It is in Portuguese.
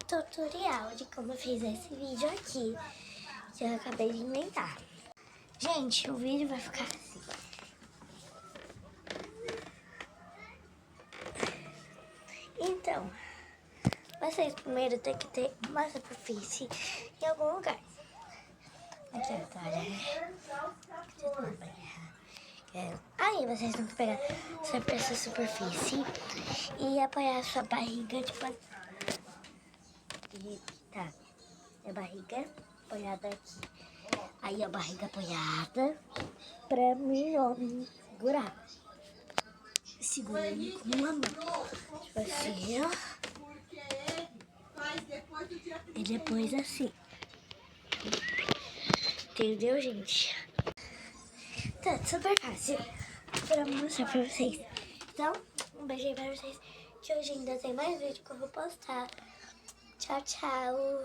tutorial de como eu fiz esse vídeo aqui, que eu acabei de inventar. Gente, o vídeo vai ficar assim. Então, vocês primeiro tem que ter uma superfície em algum lugar. Aqui agora. Aí vocês vão pegar essa superfície e apoiar a sua barriga, tipo. E tá. A barriga apoiada aqui. Aí a barriga apoiada pra mim, ó, segurar. Segurando com uma mão. Tipo assim, ó. E depois assim. Entendeu, gente? Tá super fácil pra mostrar pra vocês. Então, um beijinho pra vocês. Que hoje ainda tem mais vídeo que eu vou postar. Tchau, tchau.